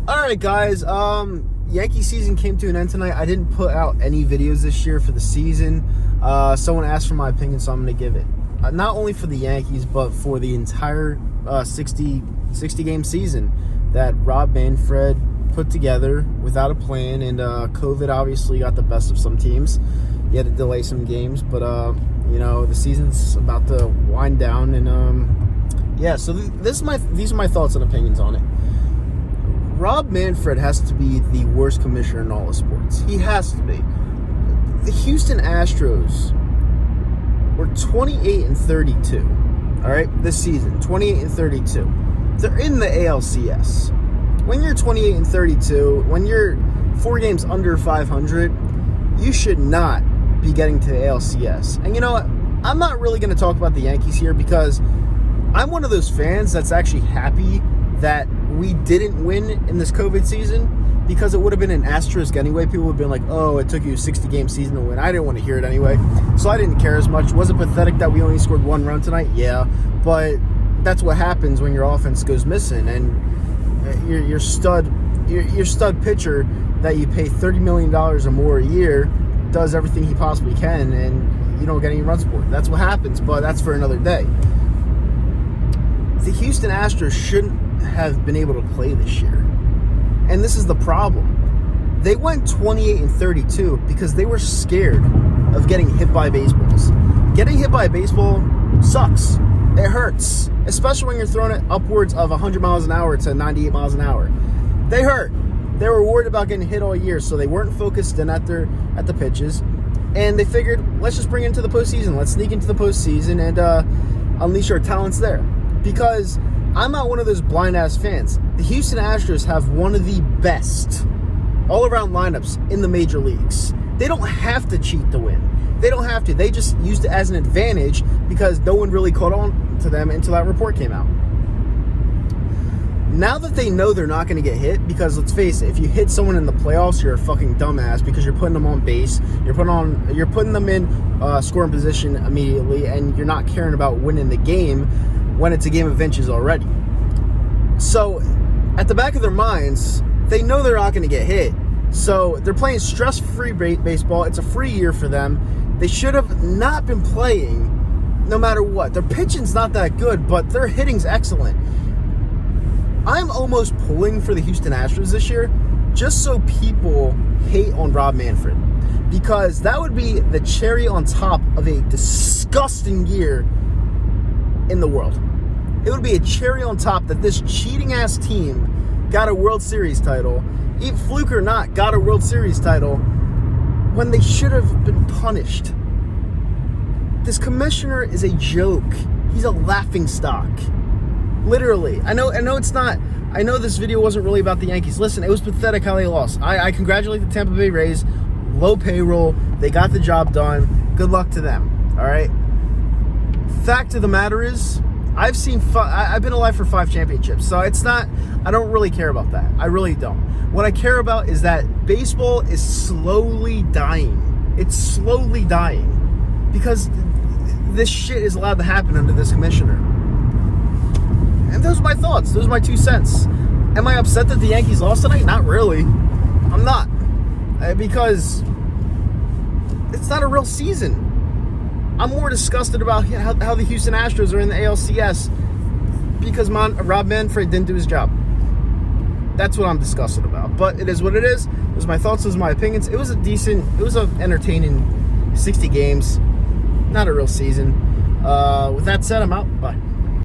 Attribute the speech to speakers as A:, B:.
A: All right, guys. Yankee season came to an end tonight. I didn't put out any videos this year for the season. Someone asked for my opinion, so I'm going to give it. Not only for the Yankees, but for the entire 60 game season that Rob Manfred put together without a plan. And COVID obviously got the best of some teams. He had to delay some games, but the season's about to wind down. And yeah, so these are my thoughts and opinions on it. Rob Manfred has to be the worst commissioner in all of sports. He has to be. The Houston Astros were 28-32. All right, this season, 28-32. They're in the ALCS. When you're 28-32, when you're 4 games under 500, you should not be getting to the ALCS. And you know what? I'm not really going to talk about the Yankees here because I'm one of those fans that's actually happy that we didn't win in this COVID season, because it would have been an asterisk anyway. People would have been like, oh, it took you a 60-game season to win. I didn't want to hear it anyway, so I didn't care as much. Was it pathetic that we only scored 1 run tonight? Yeah, but that's what happens when your offense goes missing and your stud pitcher that you pay $30 million or more a year does everything he possibly can, and you don't get any runs for it. That's what happens, but that's for another day. The Houston Astros shouldn't have been able to play this year. And this is the problem. They went 28-32 because they were scared of getting hit by baseballs. Getting hit by a baseball sucks. It hurts, especially when you're throwing it upwards of 100 miles an hour to 98 miles an hour. They hurt. They were worried about getting hit all year, so they weren't focused in at the pitches. And they figured, let's just bring it into the postseason. Let's sneak into the postseason and unleash our talents there. Because I'm not one of those blind-ass fans. The Houston Astros have one of the best all-around lineups in the major leagues. They don't have to cheat to win. They don't have to. They just used it as an advantage because no one really caught on to them until that report came out. Now that they know they're not going to get hit, because let's face it, if you hit someone in the playoffs, you're a fucking dumbass because you're putting them on base, you're putting them in scoring position immediately, and you're not caring about winning the game when it's a game of inches already. So, at the back of their minds, they know they're not going to get hit. So, they're playing stress-free baseball. It's a free year for them. They should have not been playing no matter what. Their pitching's not that good, but their hitting's excellent. I'm almost pulling for the Houston Astros this year just so people hate on Rob Manfred, because that would be the cherry on top of a disgusting year in the world. It would be a cherry on top that this cheating-ass team got a World Series title, fluke or not, got a World Series title when they should have been punished. This commissioner is a joke. He's a laughingstock. Literally. I know it's not. I know this video wasn't really about the Yankees. Listen, it was pathetic how they lost. I congratulate the Tampa Bay Rays. Low payroll. They got the job done. Good luck to them. All right? Fact of the matter is, I've been alive for 5 championships, so it's not. I don't really care about that. I really don't. What I care about is that baseball is slowly dying. It's slowly dying because this shit is allowed to happen under this commissioner. And those are my thoughts. Those are my 2 cents. Am I upset that the Yankees lost tonight? Not really. I'm not. Because it's not a real season. I'm more disgusted about how the Houston Astros are in the ALCS because Rob Manfred didn't do his job. That's what I'm disgusted about. But it is what it is. Those are my thoughts. Those are my opinions. It was an entertaining 60 games. Not a real season. With that said, I'm out. Bye.